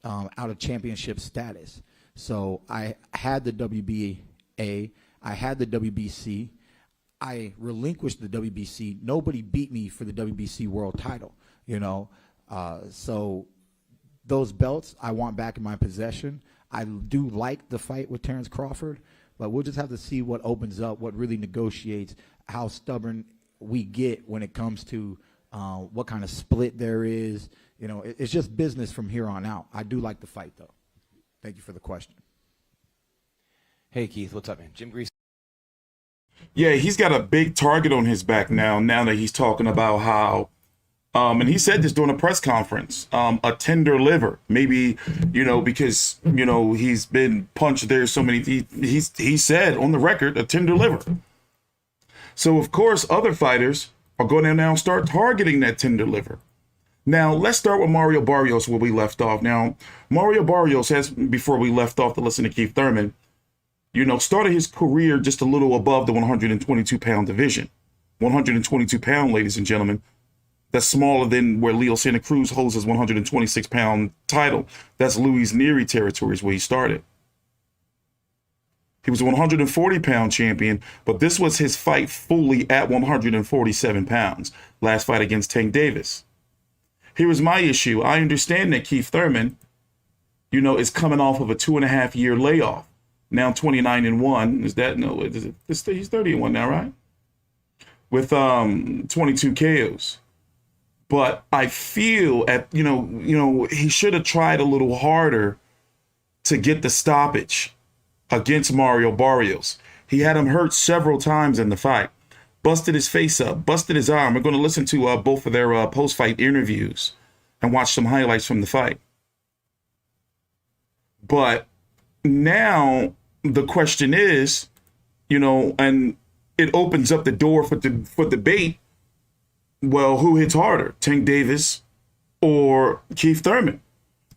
out of championship status. So I had the WBA, I had the WBC. I relinquished the WBC. Nobody beat me for the WBC world title, you know. So those belts I want back in my possession. I do like the fight with Terrence Crawford, but we'll just have to see what opens up, what really negotiates, how stubborn we get when it comes to what kind of split there is. You know, it's just business from here on out. I do like the fight, though. Thank you for the question. Hey, Keith, what's up, man? Jim Grease. Yeah, he's got a big target on his back now that he's talking about how, and he said this during a press conference, a tender liver, maybe, you know, because, you know, he's been punched there so many, he said on the record, a tender liver. So, of course, other fighters are going to now start targeting that tender liver. Now, let's start with Mario Barrios where we left off. Now, Mario Barrios has, before we left off to listen to Keith Thurman, you know, started his career just a little above the 122-pound division. 122-pound, ladies and gentlemen. That's smaller than where Leo Santa Cruz holds his 126-pound title. That's Luis Nery territories where he started. He was a 140-pound champion, but this was his fight fully at 147 pounds. Last fight against Tank Davis. Here is my issue. I understand that Keith Thurman, you know, is coming off of a 2.5-year layoff. Now 29-1. Is that no? Is it, he's 30-1 now, right? With 22 KOs. But I feel you know he should have tried a little harder to get the stoppage against Mario Barrios. He had him hurt several times in the fight. Busted his face up, busted his arm. We're going to listen to both of their post-fight interviews and watch some highlights from the fight. But now the question is, you know, and it opens up the door for debate. Well, who hits harder, Tank Davis or Keith Thurman?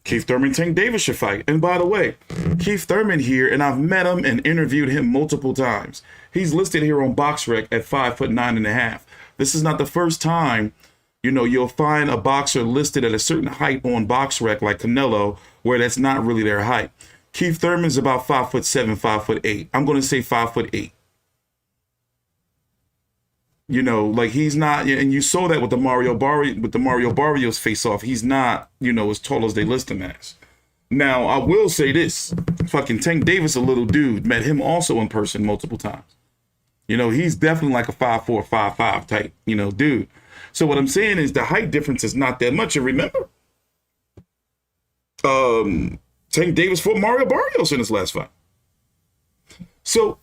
Keith Thurman, Tank Davis should fight. And by the way, Keith Thurman here, and I've met him and interviewed him multiple times. He's listed here on BoxRec at 5'9.5". This is not the first time, you know, you'll find a boxer listed at a certain height on BoxRec like Canelo, where that's not really their height. Keith Thurman's about 5'7", 5'8". I'm going to say 5'8". You know, like he's not, and you saw that with the Mario Barrios face-off. He's not, you know, as tall as they list him as. Now, I will say this: fucking Tank Davis, a little dude, met him also in person multiple times. You know, he's definitely like a 5'4", 5'5" type, you know, dude. So what I'm saying is the height difference is not that much. And remember, Tank Davis fought Mario Barrios in his last fight. So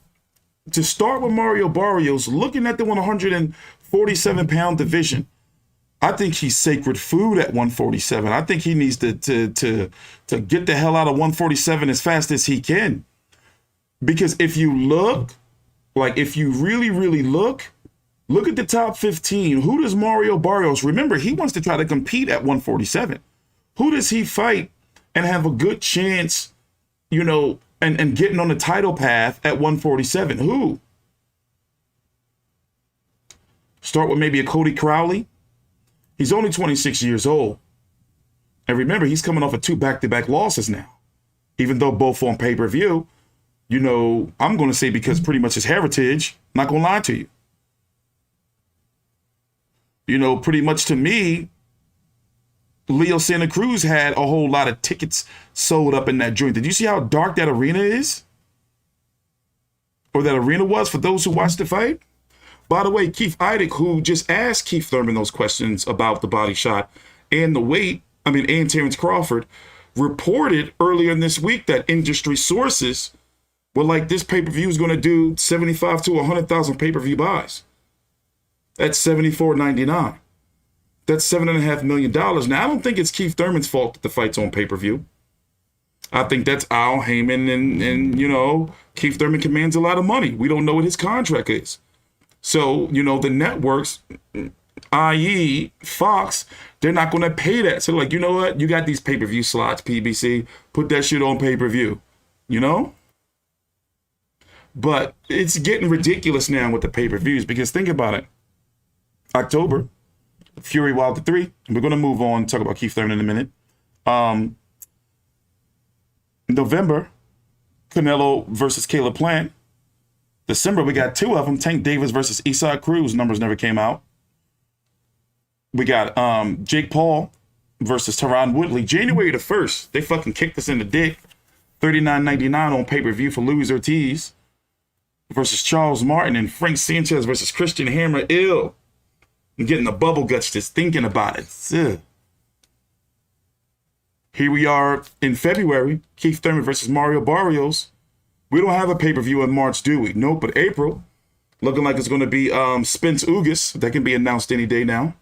to start with Mario Barrios, looking at the 147-pound division, I think he's sacred food at 147. I think he needs to get the hell out of 147 as fast as he can. Because if you look, like if you really, really look at the top 15. Who does Mario Barrios, remember, he wants to try to compete at 147. Who does he fight and have a good chance, you know, and getting on the title path at 147? Who? Start with maybe a Cody Crowley. He's only 26 years old. And remember, he's coming off of 2 back-to-back losses now. Even though both on pay-per-view, you know, I'm going to say because pretty much his heritage, I'm not going to lie to you. You know, pretty much to me, Leo Santa Cruz had a whole lot of tickets sold up in that joint. Did you see how dark that arena is? Or that arena was for those who watched the fight? By the way, Keith Idek, who just asked Keith Thurman those questions about the body shot and the weight, and Terrence Crawford, reported earlier in this week that industry sources were like, this pay-per-view is going to do 75 to 100,000 pay-per-view buys. That's $74.99. That's $7.5 million. Now, I don't think it's Keith Thurman's fault that the fight's on pay-per-view. I think that's Al Heyman and you know, Keith Thurman commands a lot of money. We don't know what his contract is. So, you know, the networks, i.e. Fox, they're not going to pay that. So, like, you know what? You got these pay-per-view slots, PBC. Put that shit on pay-per-view, you know? But it's getting ridiculous now with the pay-per-views because think about it. October, Fury Wilder 3. We're going to move on and talk about Keith Thurman in a minute. November, Canelo versus Caleb Plant. December, we got 2 of them. Tank Davis versus Eastside Cruz. Numbers never came out. We got Jake Paul versus Tyron Woodley. January the 1st, they fucking kicked us in the dick. $39.99 on pay-per-view for Luis Ortiz versus Charles Martin, and Frank Sanchez versus Christian Hammer Ill. I'm getting the bubble guts just thinking about it. Ugh. Here we are in February, Keith Thurman versus Mario Barrios. We don't have a pay-per-view in March, do we? Nope, but April, looking like it's going to be Spence Ugas. That can be announced any day now.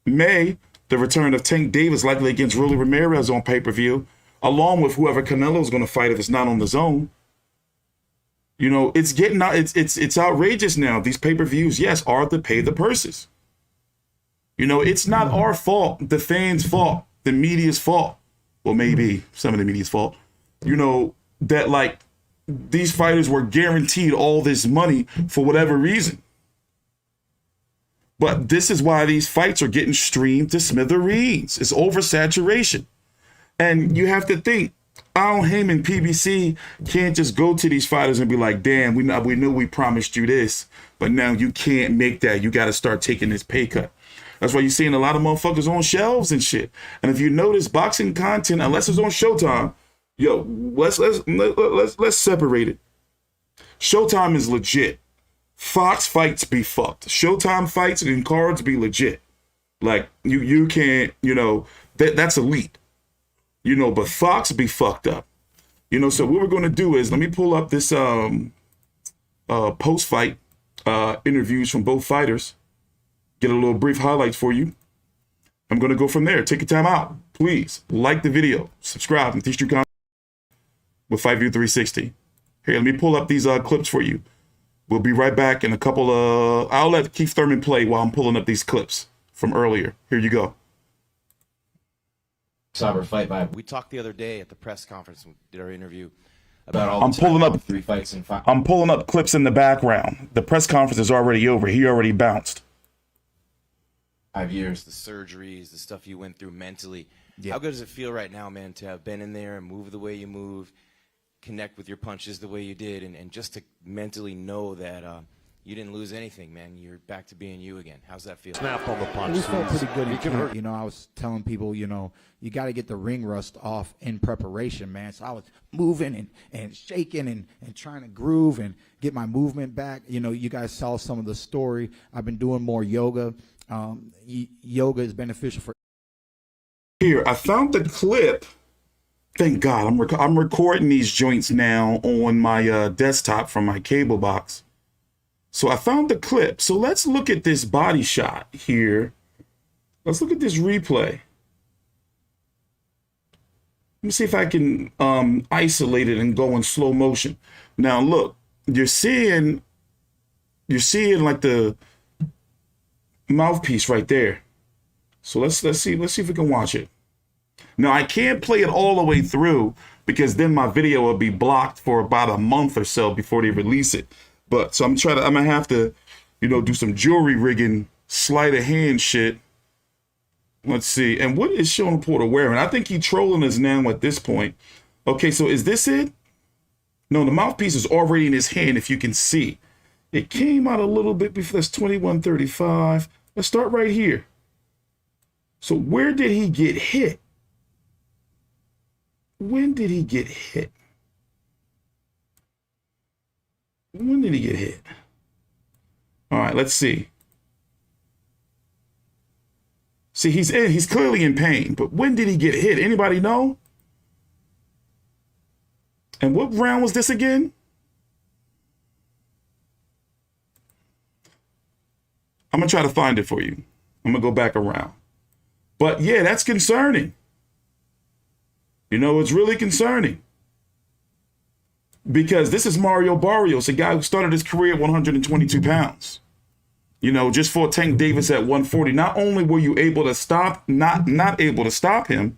May, the return of Tank Davis, likely against Rolly Ramirez on pay-per-view, along with whoever Canelo's going to fight if it's not on the zone. You know, it's getting out. It's outrageous now. These pay-per-views, yes, are to pay the purses. You know, it's not our fault, the fans' fault, the media's fault. Well, maybe some of the media's fault. You know, that like these fighters were guaranteed all this money for whatever reason. But this is why these fights are getting streamed to smithereens. It's oversaturation. And you have to think, Al Heyman, PBC can't just go to these fighters and be like, damn, we know we promised you this, but now you can't make that. You got to start taking this pay cut. That's why you're seeing a lot of motherfuckers on shelves and shit. And if you notice boxing content, unless it's on Showtime, yo, let's separate it. Showtime is legit. Fox fights be fucked. Showtime fights and cards be legit. Like you can't, you know, that's elite. You know, but Fox be fucked up. You know, so what we're going to do is let me pull up this post-fight interviews from both fighters. Get a little brief highlights for you. I'm going to go from there. Take your time out. Please like the video. Subscribe and TstreeT comment with FightView 360. Here, let me pull up these clips for you. We'll be right back in a couple of... I'll let Keith Thurman play while I'm pulling up these clips from earlier. Here you go. Cyber Fight Vibe. We talked the other day at the press conference, we did our interview about all I'm pulling up 3 fights in 5. I'm pulling up clips in the background. The press conference is already over. He already bounced. 5 years, the surgeries, the stuff you went through mentally. Yeah. How good does it feel right now, man, to have been in there and move the way you move, connect with your punches the way you did, and just to mentally know that you didn't lose anything, man. You're back to being you again. How's that feel? Snap on the punch. We felt pretty good. You know, I was telling people, you know, you got to get the ring rust off in preparation, man. So I was moving and shaking and trying to groove and get my movement back. You know, you guys saw some of the story. I've been doing more yoga. Yoga is beneficial for. Here, I found the clip. Thank God, I'm recording these joints now on my desktop from my cable box. So I found the clip. So let's look at this body shot here. Let's look at this replay. Let me see if I can isolate it and go in slow motion. Now look, you're seeing like the mouthpiece right there. So let's see if we can watch it. Now I can't play it all the way through because then my video will be blocked for about a month or so before they release it. But so I'm gonna have to, you know, do some jewelry rigging, sleight of hand shit. Let's see. And what is Sean Porter wearing? I think he's trolling us now at this point. Okay, so is this it? No, the mouthpiece is already in his hand, if you can see. It came out a little bit before. That's 21:35. Let's start right here. So where did he get hit? When did he get hit? When did he get hit? All right, let's see. See, he's clearly in pain, but when did he get hit? Anybody know? And what round was this again? I'm gonna try to find it for you. I'm gonna go back around. But yeah, that's concerning. You know, it's really concerning. Because this is Mario Barrios, a guy who started his career at 122 pounds. You know, just for Tank Davis at 140. Not only were you able to stop, not able to stop him,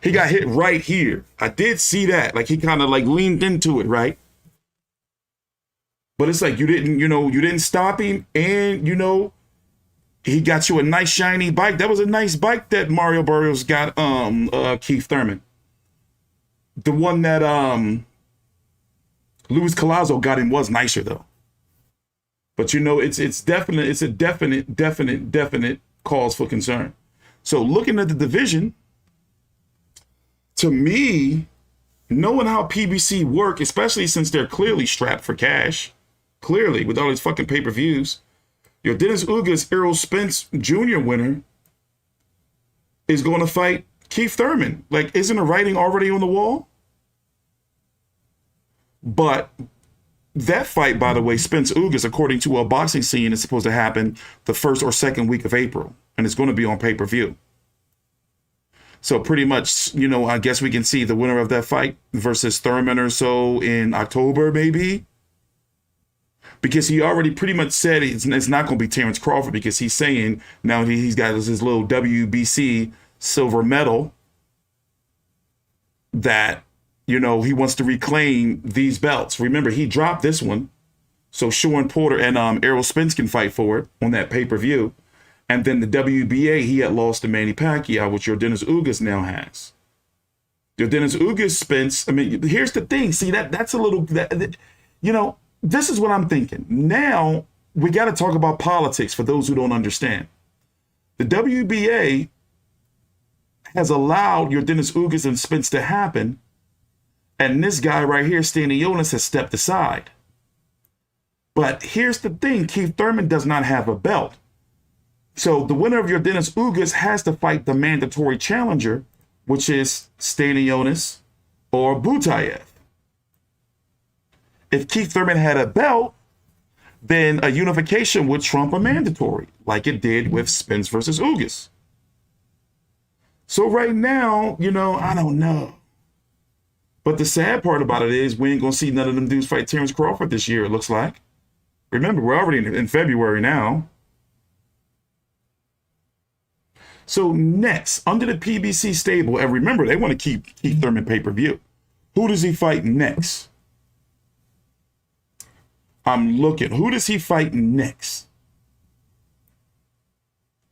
he got hit right here. I did see that. Like he kind of like leaned into it, right? But it's like you didn't stop him, and you know, he got you a nice shiny bike. That was a nice bike that Mario Barrios got Keith Thurman. The one that Luis Collazo got him was nicer though. But you know, it's a definite cause for concern. So looking at the division, to me, knowing how PBC work, especially since they're clearly strapped for cash, clearly with all these fucking pay-per-views, Your Dennis Ugas, Errol Spence Jr. winner is going to fight Keith Thurman. Like, isn't the writing already on the wall? But that fight, by the way, Spence Ugas, according to a boxing scene, is supposed to happen the first or second week of April, and it's going to be on pay-per-view. So pretty much, you know, I guess we can see the winner of that fight versus Thurman or so in October, maybe. Because he already pretty much said it's not going to be Terrence Crawford, because he's saying now he's got his little WBC silver medal that, you know, he wants to reclaim these belts. Remember, he dropped this one, so Sean Porter and Errol Spence can fight for it on that pay-per-view. And then the WBA, he had lost to Manny Pacquiao, which your Dennis Ugas now has. Your Dennis Ugas, Spence, I mean, here's the thing. See, that's a little, you know, this is what I'm thinking. Now, we got to talk about politics for those who don't understand. The WBA has allowed your Dennis Ugas and Spence to happen, and this guy right here, Stanionis, has stepped aside. But here's the thing. Keith Thurman does not have a belt. So the winner of your Dennis Ugas has to fight the mandatory challenger, which is Stanionis or Butayev. If Keith Thurman had a belt, then a unification would trump a mandatory, like it did with Spence versus Ugas. So right now, you know, I don't know. But the sad part about it is we ain't going to see none of them dudes fight Terrence Crawford this year, it looks like. Remember, we're already in February now. So next, under the PBC stable, and remember, they want to keep Keith Thurman pay-per-view. Who does he fight next? I'm looking. Who does he fight next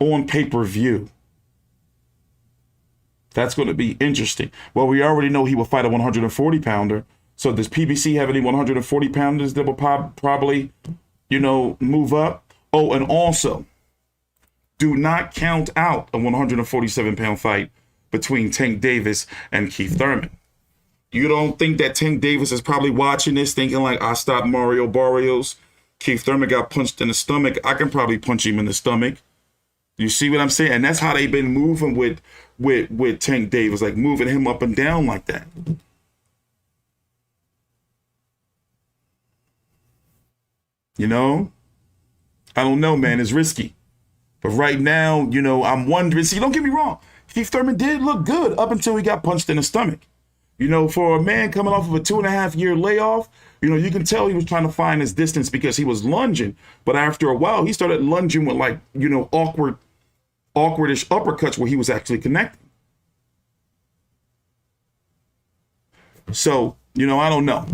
on pay-per-view? That's going to be interesting. Well, we already know he will fight a 140-pounder. So does PBC have any 140-pounders that will probably, you know, move up? Oh, and also, do not count out a 147-pound fight between Tank Davis and Keith Thurman. You don't think that Tank Davis is probably watching this thinking like, I stopped Mario Barrios. Keith Thurman got punched in the stomach. I can probably punch him in the stomach. You see what I'm saying? And that's how they've been moving with Tank Davis, like moving him up and down like that. You know? I don't know, man. It's risky. But right now, you know, I'm wondering. See, don't get me wrong. Keith Thurman did look good up until he got punched in the stomach. You know, for a man coming off of a 2.5-year layoff, you know, you can tell he was trying to find his distance because he was lunging. But after a while, he started lunging with, like, you know, awkwardish uppercuts where he was actually connecting. So, you know, I don't know.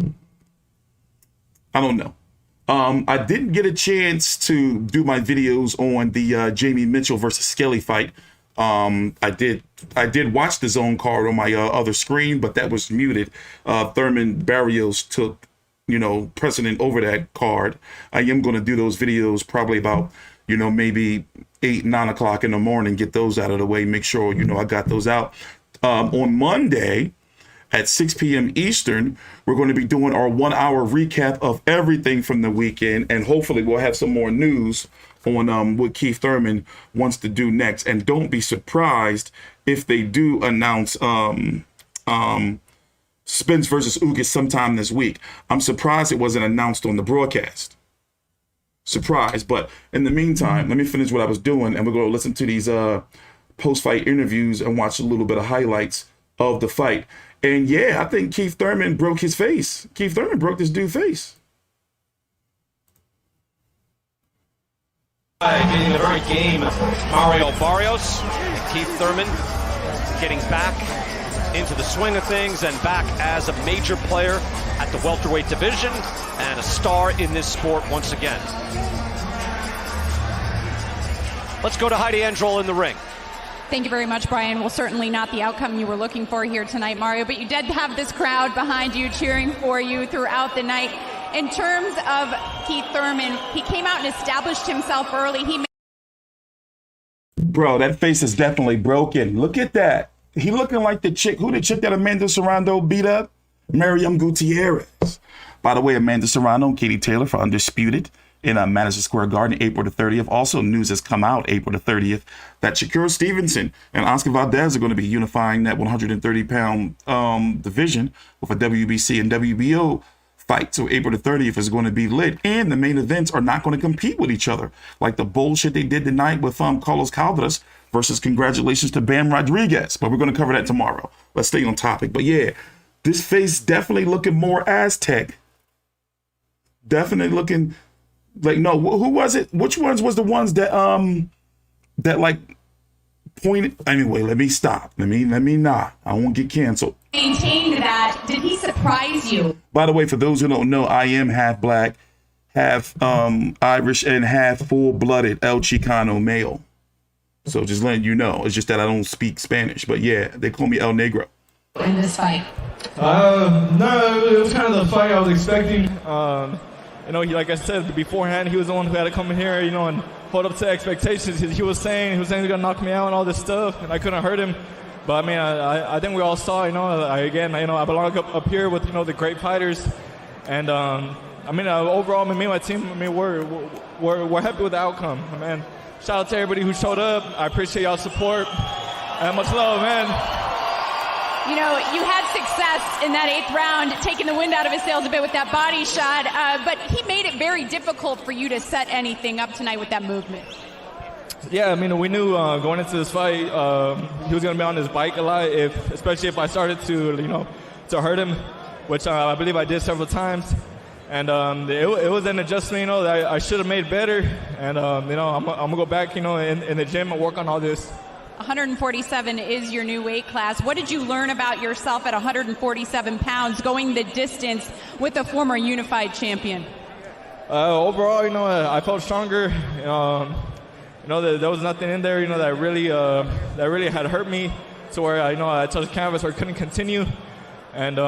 I didn't get a chance to do my videos on the Jamie Mitchell versus Skelly fight. I did watch the zone card on my other screen, but that was muted. Thurman Barrios took, you know, precedent over that card. I am going to do those videos probably about, you know, maybe 8, 9 o'clock in the morning, get those out of the way, make sure, you know, I got those out. On Monday at 6 p.m. Eastern, we're going to be doing our 1-hour recap of everything from the weekend, and hopefully we'll have some more news on what Keith Thurman wants to do next. And don't be surprised if they do announce Spence versus Ugas sometime this week. I'm surprised it wasn't announced on the broadcast. Surprised. But in the meantime, let me finish what I was doing, and we're going to listen to these post-fight interviews and watch a little bit of highlights of the fight. And yeah, I think Keith Thurman broke his face. Keith Thurman broke this dude's face. In the very game, Mario Barrios, Keith Thurman getting back into the swing of things and back as a major player at the welterweight division and a star in this sport once again. Let's go to Heidi Androl in the ring. Thank you very much, Brian. Well, certainly not the outcome you were looking for here tonight, Mario, but you did have this crowd behind you cheering for you throughout the night. In terms of Keith Thurman, he came out and established himself early. Bro, that face is definitely broken. Look at that. He looking like the chick. Who the chick that Amanda Serrano beat up? Miriam Gutierrez. By the way, Amanda Serrano and Katie Taylor for Undisputed in Madison Square Garden, April the 30th. Also, news has come out April the 30th that Shakur Stevenson and Oscar Valdez are going to be unifying that 130-pound division with a WBC and WBO fight. So April the 30th is going to be lit, and the main events are not going to compete with each other like the bullshit they did tonight with Carlos Cuadras versus congratulations to Bam Rodriguez. But we're going to cover that tomorrow. Let's stay on topic. But yeah, this face definitely looking more Aztec. Definitely looking like, no, who was it? Which ones was the ones that that like pointed? Anyway, let me stop. Let me not. I won't get canceled. Maintained that. Did he surprise you? By the way, for those who don't know, I am half black, half Irish, and half full-blooded El Chicano male. So just letting you know. It's just that I don't speak Spanish. But yeah, they call me El Negro. In this fight? No, it was kind of the fight I was expecting. Like I said beforehand, he was the one who had to come in here, and hold up to expectations. He was saying he was going to knock me out and all this stuff, and I couldn't hurt him. But I mean, I think we all saw, I belong up here with, the great fighters. And overall, me and my team, we're happy with the outcome. Man, shout out to everybody who showed up. I appreciate y'all's support. And much love, man. You had success in that 8th round, taking the wind out of his sails a bit with that body shot, but he made it very difficult for you to set anything up tonight with that movement. Yeah, we knew going into this fight, he was going to be on his bike a lot, especially if I started to hurt him, which I believe I did several times. And it was an adjustment, that I should have made better. And, I'm going to go back, in the gym and work on all this. 147 is your new weight class. What did you learn about yourself at 147 pounds, going the distance with a former unified champion? Overall, I felt stronger. There was nothing in there, that really had hurt me to where I touched canvas or couldn't continue. And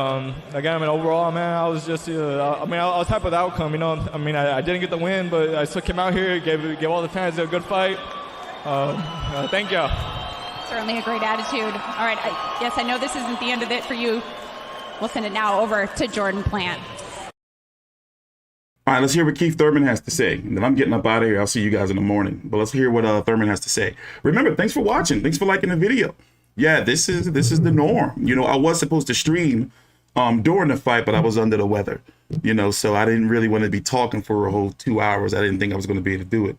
again, overall, man, I was just, I was happy with the outcome. I didn't get the win, but I still came out here, gave all the fans a good fight. Thank you. Certainly a great attitude. All right, I know this isn't the end of it for you. We'll send it now over to Jordan Plant. All right, let's hear what Keith Thurman has to say. And then I'm getting up out of here. I'll see you guys in the morning. But let's hear what Thurman has to say. Remember, thanks for watching. Thanks for liking the video. Yeah, this is the norm. I was supposed to stream during the fight, but I was under the weather. So I didn't really want to be talking for a whole 2 hours. I didn't think I was going to be able to do it.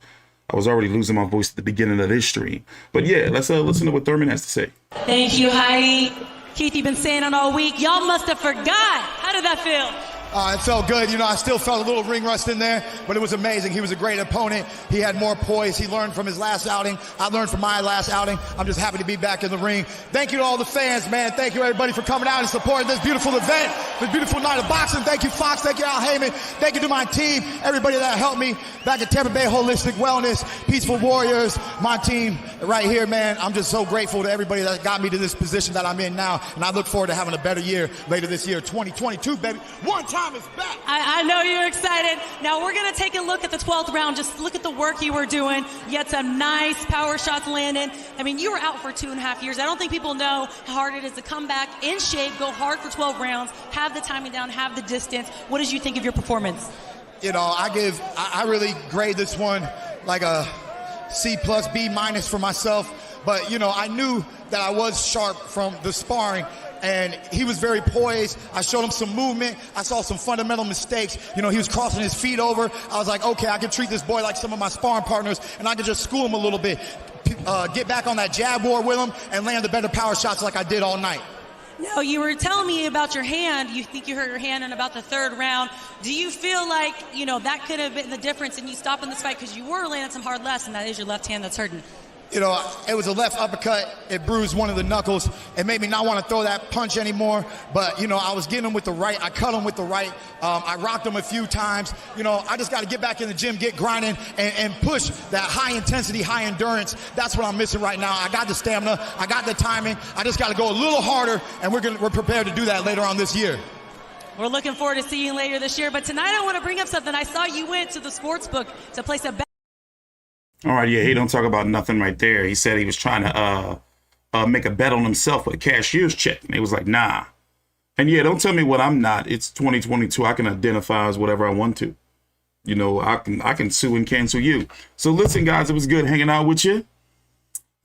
I was already losing my voice at the beginning of this stream. But yeah, let's listen to what Thurman has to say. Thank you, Heidi. Keith, you've been saying it all week. Y'all must have forgot. How did that feel? It felt good. I still felt a little ring rust in there, but it was amazing. He was a great opponent. He had more poise. He learned from his last outing. I learned from my last outing. I'm just happy to be back in the ring. Thank you to all the fans, man. Thank you, everybody, for coming out and supporting this beautiful event, this beautiful night of boxing. Thank you, Fox. Thank you, Al Heyman. Thank you to my team, everybody that helped me back at Tampa Bay Holistic Wellness, Peaceful Warriors, my team right here, man. I'm just so grateful to everybody that got me to this position that I'm in now, and I look forward to having a better year later this year, 2022, baby. One time is back. I know you're excited. Now we're going to take a look at the 12th round. Just look at the work you were doing. You had some nice power shots landing. You were out for 2.5 years. I don't think people know how hard it is to come back in shape, go hard for 12 rounds, have the timing down, have the distance. What did you think of your performance? I really grade this one like a C+, B- for myself. But, I knew that I was sharp from the sparring. And he was very poised. I showed him some movement. I saw some fundamental mistakes. He was crossing his feet over. I was like, okay, I can treat this boy like some of my sparring partners, and I can just school him a little bit, get back on that jab board with him, and land the better power shots like I did all night. Now, you were telling me about your hand. You think you hurt your hand in about the 3rd round. Do you feel like, that could have been the difference in you stopping this fight because you were landing some hard lefts, and that is your left hand that's hurting? It was a left uppercut. It bruised one of the knuckles. It made me not want to throw that punch anymore. But, I was getting him with the right. I cut him with the right. I rocked him a few times. I just got to get back in the gym, get grinding, and push that high intensity, high endurance. That's what I'm missing right now. I got the stamina. I got the timing. I just got to go a little harder, and we're prepared to do that later on this year. We're looking forward to seeing you later this year. But tonight I want to bring up something. I saw you went to the sports book to place a bet. All right, yeah, he don't talk about nothing right there. He said he was trying to make a bet on himself with a cashier's check. And he was like, nah. And yeah, don't tell me what I'm not. It's 2022. I can identify as whatever I want to. you know, I can sue and cancel you. So listen, guys, it was good hanging out with you.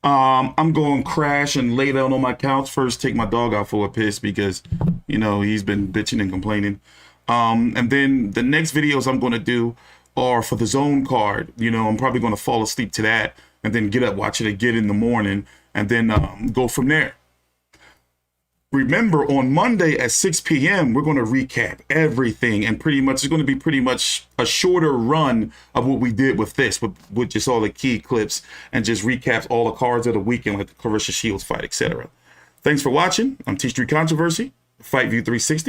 I'm going to crash and lay down on my couch first, take my dog out for a piss because, you know, he's been bitching and complaining. And then the next videos I'm going to do are for the zone card. You know, I'm probably going to fall asleep to that and then get up, watch it again in the morning, and then go from there. Remember, on Monday at 6 p.m., we're going to recap everything, and pretty much it's going to be pretty much a shorter run of what we did with this, with just all the key clips and just recaps all the cards of the weekend, like the Claressa Shields fight, etc. Thanks for watching. I'm TstreeT Controversy, Fight View 360.